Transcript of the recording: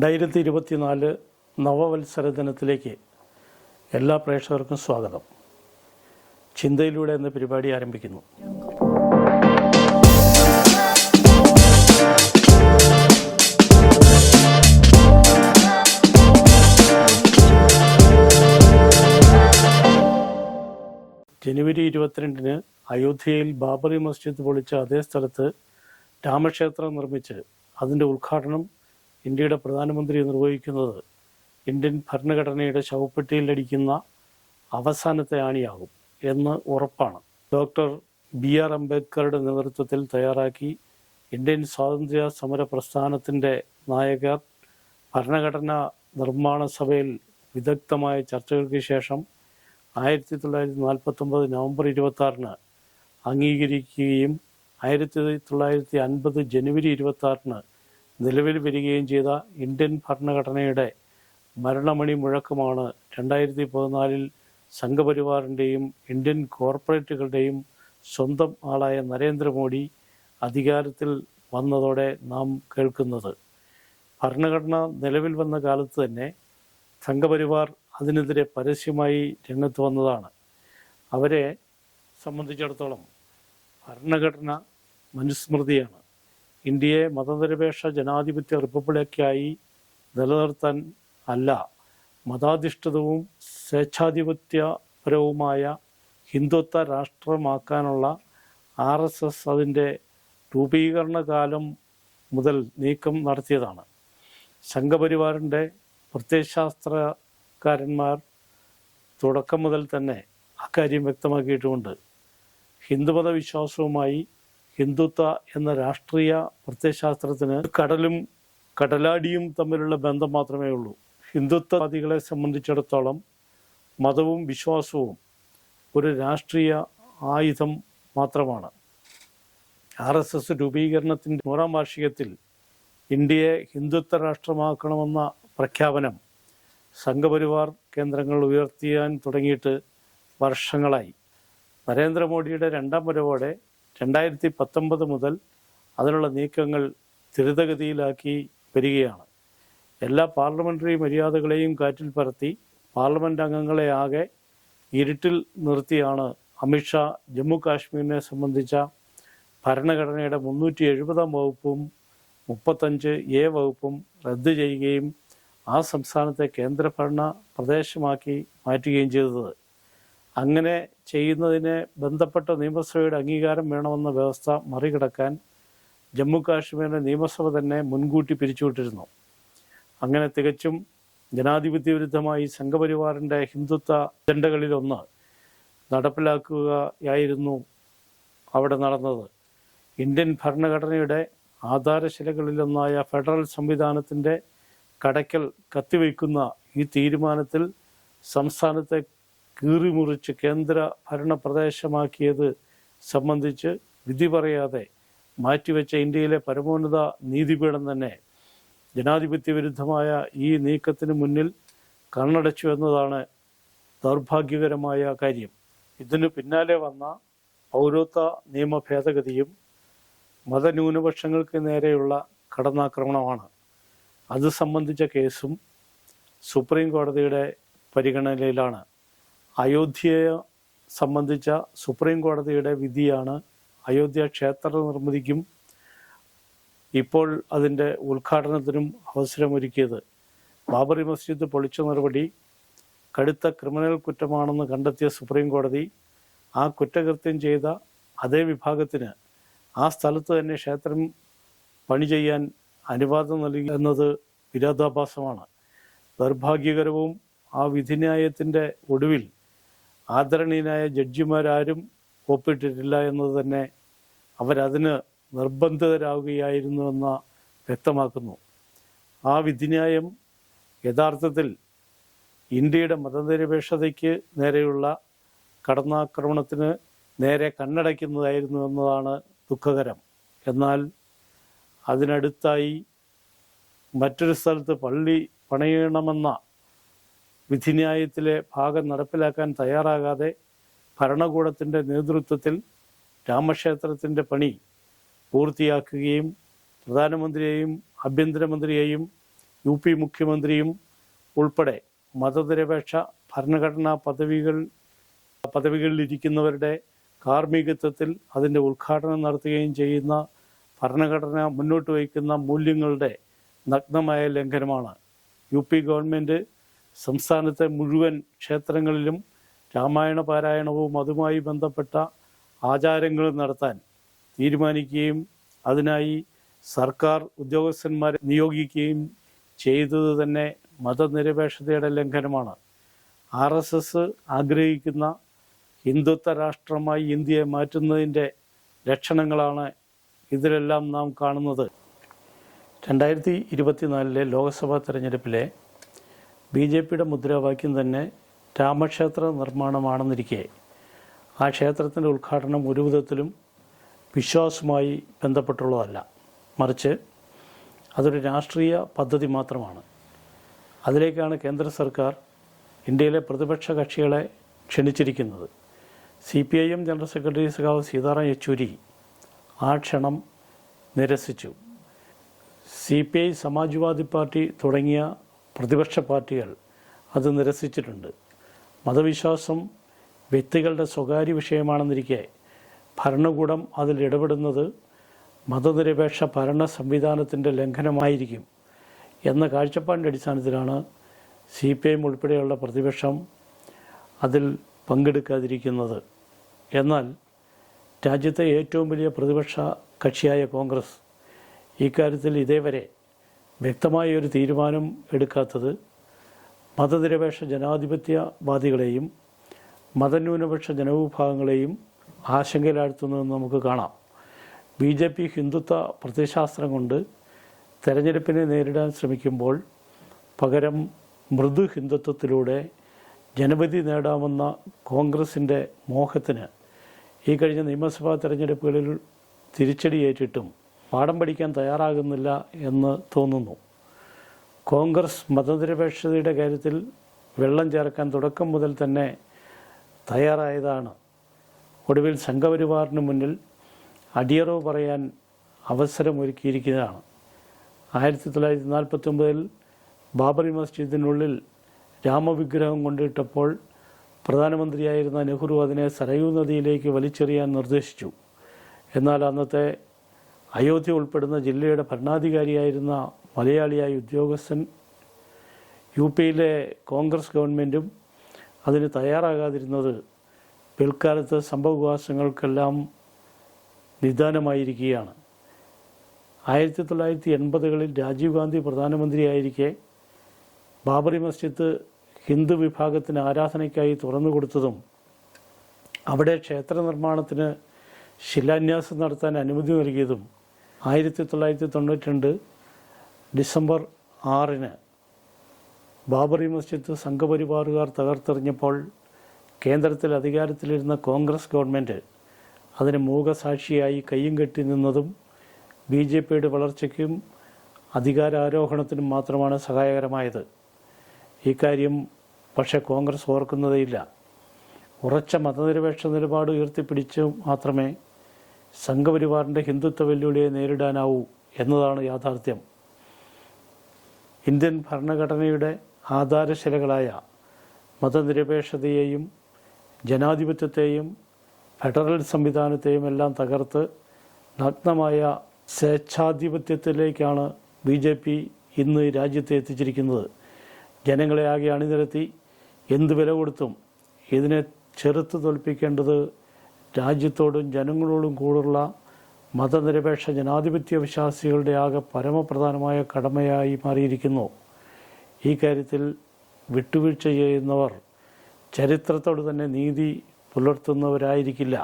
2024 നവവത്സര ദിനത്തിലേക്ക് എല്ലാ പ്രേക്ഷകർക്കും സ്വാഗതം. ചിന്തയിലൂടെ എന്ന പരിപാടി ആരംഭിക്കുന്നു. ജനുവരി 22-ന് അയോധ്യയിൽ ബാബറി മസ്ജിദ് പൊളിച്ച അതേ സ്ഥലത്ത് രാമക്ഷേത്രം നിർമ്മിച്ച് അതിൻ്റെ ഉദ്ഘാടനം ഇന്ത്യയുടെ പ്രധാനമന്ത്രി നിർവഹിക്കുന്നത് ഇന്ത്യൻ ഭരണഘടനയുടെ ശവപ്പെട്ടിയിലടിക്കുന്ന അവസാനത്തെ ആണിയാകും എന്ന് ഉറപ്പാണ്. ഡോക്ടർ BR അംബേദ്കറുടെ നേതൃത്വത്തിൽ തയ്യാറാക്കി ഇന്ത്യൻ സ്വാതന്ത്ര്യ സമര പ്രസ്ഥാനത്തിൻ്റെ നായകർ ഭരണഘടനാ നിർമ്മാണ സഭയിൽ വിദഗ്ധമായ ചർച്ചകൾക്ക് ശേഷം 1949 നവംബർ 26-ന് അംഗീകരിക്കുകയും 1950 ജനുവരി 26-ന് നിലവിൽ വരികയും ചെയ്ത ഇന്ത്യൻ ഭരണഘടനയുടെ മരണമണി മുഴക്കമാണ് 2014 സംഘപരിവാറിൻ്റെയും ഇന്ത്യൻ കോർപ്പറേറ്റുകളുടെയും സ്വന്തം ആളായ നരേന്ദ്രമോദി അധികാരത്തിൽ വന്നതോടെ നാം കേൾക്കുന്നത്. ഭരണഘടന നിലവിൽ വന്ന കാലത്ത് തന്നെ സംഘപരിവാർ അതിനെതിരെ പരസ്യമായി രംഗത്ത് വന്നതാണ്. അവരെ സംബന്ധിച്ചിടത്തോളം ഭരണഘടന മനുസ്മൃതിയാണ്. ഇന്ത്യയെ മതനിരപേക്ഷ ജനാധിപത്യ റിപ്പബ്ലിക്കായി നിലനിർത്താൻ അല്ല, മതാധിഷ്ഠിതവും സ്വേച്ഛാധിപത്യപരവുമായ ഹിന്ദുത്വ രാഷ്ട്രമാക്കാനുള്ള RSS അതിൻ്റെ രൂപീകരണ കാലം മുതൽ നീക്കം നടത്തിയതാണ്. സംഘപരിവാറിൻ്റെ പ്രത്യയശാസ്ത്രകാരന്മാർ തുടക്കം മുതൽ തന്നെ അക്കാര്യം വ്യക്തമാക്കിയിട്ടുമുണ്ട്. ഹിന്ദുമത വിശ്വാസവുമായി ഹിന്ദുത്വ എന്ന രാഷ്ട്രീയ പ്രത്യയശാസ്ത്രത്തിന് കടലും കടലാടിയും തമ്മിലുള്ള ബന്ധം മാത്രമേ ഉള്ളൂ. ഹിന്ദുത്വവാദികളെ സംബന്ധിച്ചിടത്തോളം മതവും വിശ്വാസവും ഒരു രാഷ്ട്രീയ ആയുധം മാത്രമാണ്. RSS രൂപീകരണത്തിൻ്റെ 100-ാം വാർഷികത്തിൽ ഇന്ത്യയെ ഹിന്ദുത്വ രാഷ്ട്രമാക്കണമെന്ന പ്രഖ്യാപനം സംഘപരിവാർ കേന്ദ്രങ്ങൾ ഉയർത്തിയാൻ തുടങ്ങിയിട്ട് വർഷങ്ങളായി. നരേന്ദ്രമോദിയുടെ 2ാം വരവോടെ 2019 മുതൽ അതിനുള്ള നീക്കങ്ങൾ ത്വരിതഗതിയിലാക്കി വരികയാണ്. എല്ലാ പാർലമെൻ്ററി മര്യാദകളെയും കാറ്റിൽ പറത്തി പാർലമെൻറ്റ് അംഗങ്ങളെ ആകെ ഇരുട്ടിൽ നിർത്തിയാണ് അമിത്ഷാ ജമ്മു കാശ്മീരിനെ സംബന്ധിച്ച ഭരണഘടനയുടെ 370-ാം വകുപ്പും 35A വകുപ്പും റദ്ദ് ചെയ്യുകയും ആ സംസ്ഥാനത്തെ കേന്ദ്രഭരണ പ്രദേശമാക്കി മാറ്റുകയും ചെയ്തത്. അങ്ങനെ ചെയ്യുന്നതിന് ബന്ധപ്പെട്ട നിയമസഭയുടെ അംഗീകാരം വേണമെന്ന വ്യവസ്ഥ മറികടക്കാൻ ജമ്മു കാശ്മീരിലെ നിയമസഭ തന്നെ മുൻകൂട്ടി പിരിച്ചുവിട്ടിരുന്നു. അങ്ങനെ തികച്ചും ജനാധിപത്യ വിരുദ്ധമായി സംഘപരിവാറിൻ്റെ ഹിന്ദുത്വ അജണ്ടകളിലൊന്ന് നടപ്പിലാക്കുകയായിരുന്നു അവിടെ നടന്നത്. ഇന്ത്യൻ ഭരണഘടനയുടെ ആധാരശിലകളിലൊന്നായ ഫെഡറൽ സംവിധാനത്തിൻ്റെ കടയ്ക്കൽ കത്തിവയ്ക്കുന്ന ഈ തീരുമാനത്തിൽ സംസ്ഥാനത്തെ കീറിമുറിച്ച് കേന്ദ്ര ഭരണ പ്രദേശമാക്കിയത് സംബന്ധിച്ച് വിധി പറയാതെ മാറ്റിവെച്ച ഇന്ത്യയിലെ പരമോന്നത നീതിപീഠം തന്നെ ജനാധിപത്യ വിരുദ്ധമായ ഈ നീക്കത്തിന് മുന്നിൽ കണ്ണടച്ചു എന്നതാണ് ദൗർഭാഗ്യകരമായ കാര്യം. ഇതിനു പിന്നാലെ വന്ന പൗരത്വ നിയമ ഭേദഗതിയും മതന്യൂനപക്ഷങ്ങൾക്ക് നേരെയുള്ള കടന്നാക്രമണമാണ്. അത് സംബന്ധിച്ച കേസും സുപ്രീം കോടതിയുടെ പരിഗണനയിലാണ്. അയോധ്യയെ സംബന്ധിച്ച സുപ്രീം കോടതിയുടെ വിധിയാണ് അയോധ്യ ക്ഷേത്ര നിർമ്മിതിക്കും ഇപ്പോൾ അതിൻ്റെ ഉദ്ഘാടനത്തിനും അവസരമൊരുക്കിയത്. ബാബറി മസ്ജിദ് പൊളിച്ച നടപടി കടുത്ത ക്രിമിനൽ കുറ്റമാണെന്ന് കണ്ടെത്തിയ സുപ്രീം കോടതി ആ കുറ്റകൃത്യം ചെയ്ത അതേ വിഭാഗത്തിന് ആ സ്ഥലത്ത് തന്നെ ക്ഷേത്രം പണി ചെയ്യാൻ അനുവാദം നൽകി എന്നത് വിരോധാഭാസമാണ്. ദൗർഭാഗ്യകരവും ആ വിധിന്യായത്തിൻ്റെ ഒടുവിൽ ആദരണീയനായ ജഡ്ജിമാരാരും ഒപ്പിട്ടിട്ടില്ല എന്നത് തന്നെ അവരതിന് നിർബന്ധിതരാകുകയായിരുന്നുവെന്ന് വ്യക്തമാക്കുന്നു. ആ വിധിന്യായം യഥാർത്ഥത്തിൽ ഇന്ത്യയുടെ മതനിരപേക്ഷതയ്ക്ക് നേരെയുള്ള കടന്നാക്രമണത്തിന് നേരെ കണ്ണടയ്ക്കുന്നതായിരുന്നു എന്നതാണ് ദുഃഖകരം. എന്നാൽ അതിനടുത്തായി മറ്റൊരു സ്ഥലത്ത് പള്ളി പണിയണമെന്ന വിധിന്യായത്തിലെ ഭാഗം നടപ്പിലാക്കാൻ തയ്യാറാകാതെ ഭരണകൂടത്തിൻ്റെ നേതൃത്വത്തിൽ രാമക്ഷേത്രത്തിൻ്റെ പണി പൂർത്തിയാക്കുകയും പ്രധാനമന്ത്രിയെയും ആഭ്യന്തരമന്ത്രിയെയും UP മുഖ്യമന്ത്രിയും ഉൾപ്പെടെ മതനിരപേക്ഷ ഭരണഘടനാ പദവികളിലിരിക്കുന്നവരുടെ കാർമ്മികത്വത്തിൽ അതിൻ്റെ ഉദ്ഘാടനം നടത്തുകയും ചെയ്യുന്ന ഭരണഘടന മുന്നോട്ട് വയ്ക്കുന്ന മൂല്യങ്ങളുടെ നഗ്നമായ ലംഘനമാണ്. UP ഗവൺമെൻറ് സംസ്ഥാനത്തെ മുഴുവൻ ക്ഷേത്രങ്ങളിലും രാമായണ പാരായണവും അതുമായി ബന്ധപ്പെട്ട ആചാരങ്ങളും നടത്താൻ തീരുമാനിക്കുകയും അതിനായി സർക്കാർ ഉദ്യോഗസ്ഥന്മാരെ നിയോഗിക്കുകയും ചെയ്തത് തന്നെ മതനിരപേക്ഷതയുടെ ലംഘനമാണ്. RSS ആഗ്രഹിക്കുന്ന ഹിന്ദുത്വ രാഷ്ട്രമായി ഇന്ത്യയെ മാറ്റുന്നതിൻ്റെ ലക്ഷണങ്ങളാണ് ഇതിലെല്ലാം നാം കാണുന്നത്. 2024 ലോക്സഭാ തെരഞ്ഞെടുപ്പിലെ BJPയുടെ മുദ്രാവാക്യം തന്നെ രാമക്ഷേത്ര നിർമ്മാണമാണെന്നിരിക്കെ ആ ക്ഷേത്രത്തിൻ്റെ ഉദ്ഘാടനം ഒരു വിധത്തിലും വിശ്വാസവുമായി ബന്ധപ്പെട്ടുള്ളതല്ല, മറിച്ച് അതൊരു രാഷ്ട്രീയ പദ്ധതി മാത്രമാണ്. അതിലേക്കാണ് കേന്ദ്ര സർക്കാർ ഇന്ത്യയിലെ പ്രതിപക്ഷ കക്ഷികളെ ക്ഷണിച്ചിരിക്കുന്നത്. CPIM ജനറൽ സെക്രട്ടറി സഖാവ് സീതാറാം യെച്ചൂരി ആ ക്ഷണം നിരസിച്ചു. CPI, സമാജ്വാദി പാർട്ടി തുടങ്ങിയ പ്രതിപക്ഷ പാർട്ടികൾ അത് നിരസിച്ചിട്ടുണ്ട്. മതവിശ്വാസം വ്യക്തികളുടെ സ്വകാര്യ വിഷയമാണെന്നിരിക്കെ ഭരണകൂടം അതിൽ ഇടപെടുന്നത് മതനിരപേക്ഷ ഭരണ സംവിധാനത്തിൻ്റെ ലംഘനമായിരിക്കും എന്ന കാഴ്ചപ്പാടിൻ്റെ അടിസ്ഥാനത്തിലാണ് CPIM ഉൾപ്പെടെയുള്ള പ്രതിപക്ഷം അതിൽ പങ്കെടുക്കാതിരിക്കുന്നത്. എന്നാൽ രാജ്യത്തെ ഏറ്റവും വലിയ പ്രതിപക്ഷ കക്ഷിയായ കോൺഗ്രസ് ഇക്കാര്യത്തിൽ ഇതേവരെ വ്യക്തമായ ഒരു തീരുമാനം എടുക്കാത്തത് മതനിരപേക്ഷ ജനാധിപത്യവാദികളെയും മതന്യൂനപക്ഷ ജനവിഭാഗങ്ങളെയും ആശങ്കയിലാഴ്ത്തുന്നതെന്ന് നമുക്ക് കാണാം. BJP ഹിന്ദുത്വ പ്രത്യയശാസ്ത്രം കൊണ്ട് തെരഞ്ഞെടുപ്പിനെ നേരിടാൻ ശ്രമിക്കുമ്പോൾ പകരം മൃദു ഹിന്ദുത്വത്തിലൂടെ ജനവിധി നേടാമെന്ന കോൺഗ്രസിൻ്റെ മോഹത്തിന് ഈ കഴിഞ്ഞ നിയമസഭാ തെരഞ്ഞെടുപ്പുകളിൽ തിരിച്ചടിയേറ്റിട്ടും പാഠം പഠിക്കാൻ തയ്യാറാകുന്നില്ല എന്ന് തോന്നുന്നു. കോൺഗ്രസ് മതനിരപേക്ഷതയുടെ കാര്യത്തിൽ വെള്ളം ചേർക്കാൻ തുടക്കം മുതൽ തന്നെ തയ്യാറായതാണ്. ഒടുവിൽ സംഘപരിവാറിന് മുന്നിൽ അടിയറവ് പറയാൻ അവസരമൊരുക്കിയിരിക്കുന്നതാണ്. 1949 ബാബറി മസ്ജിദിനുള്ളിൽ രാമവിഗ്രഹം കൊണ്ടിട്ടപ്പോൾ പ്രധാനമന്ത്രിയായിരുന്ന നെഹ്റു അതിനെ സരയൂ നദിയിലേക്ക് വലിച്ചെറിയാൻ നിർദ്ദേശിച്ചു. എന്നാൽ അന്നത്തെ അയോധ്യ ഉൾപ്പെടുന്ന ജില്ലയുടെ ഭരണാധികാരിയായിരുന്ന മലയാളിയായ ഉദ്യോഗസ്ഥൻ UPയിലെ കോൺഗ്രസ് ഗവൺമെൻറ്റും അതിന് തയ്യാറാകാതിരുന്നത് പിൽക്കാലത്ത് സംഭവവികാസങ്ങൾക്കെല്ലാം നിദാനമായിരിക്കുകയാണ്. 1980കളിൽ രാജീവ് ഗാന്ധി പ്രധാനമന്ത്രിയായിരിക്കെ ബാബറി മസ്ജിദ് ഹിന്ദു വിഭാഗത്തിന് ആരാധനയ്ക്കായി തുറന്നു കൊടുത്തതും അവിടെ ക്ഷേത്ര നിർമ്മാണത്തിന് ശിലാന്യാസം നടത്താൻ അനുമതി നൽകിയതും 1992 ഡിസംബർ 6 ബാബറി മസ്ജിദ് സംഘപരിവാറുകാർ തകർത്തെറിഞ്ഞപ്പോൾ കേന്ദ്രത്തിൽ അധികാരത്തിലിരുന്ന കോൺഗ്രസ് ഗവൺമെൻറ് അതിന് മൂകസാക്ഷിയായി കയ്യും കെട്ടി നിന്നതും BJPയുടെ വളർച്ചയ്ക്കും അധികാരാരോഹണത്തിനും മാത്രമാണ് സഹായകരമായത്. ഇക്കാര്യം പക്ഷേ കോൺഗ്രസ് ഓർക്കുന്നതേയില്ല. ഉറച്ച മതനിരപേക്ഷ നിലപാട് ഉയർത്തിപ്പിടിച്ചു മാത്രമേ സംഘപരിവാറിൻ്റെ ഹിന്ദുത്വ വെല്ലുവിളിയെ നേരിടാനാവൂ എന്നതാണ് യാഥാർത്ഥ്യം. ഇന്ത്യൻ ഭരണഘടനയുടെ ആധാരശിലകളായ മതനിരപേക്ഷതയെയും ജനാധിപത്യത്തെയും ഫെഡറൽ സംവിധാനത്തെയും എല്ലാം തകർത്ത് നഗ്നമായ സ്വേച്ഛാധിപത്യത്തിലേക്കാണ് BJP ഇന്ന് രാജ്യത്തെ എത്തിച്ചിരിക്കുന്നത്. ജനങ്ങളെ ആകെ അണിനിരത്തി എന്ത് വില കൊടുത്തും ഇതിനെ ചെറുത്ത് തോൽപ്പിക്കേണ്ടത് രാജ്യത്തോടും ജനങ്ങളോടും കൂടുള്ള മതനിരപേക്ഷ ജനാധിപത്യ വിശ്വാസികളുടെ ആകെ പരമപ്രധാനമായ കടമയായി മാറിയിരിക്കുന്നു. ഈ കാര്യത്തിൽ വിട്ടുവീഴ്ച ചെയ്യുന്നവർ ചരിത്രത്തോട് തന്നെ നീതി പുലർത്തുന്നവരായിരിക്കില്ല.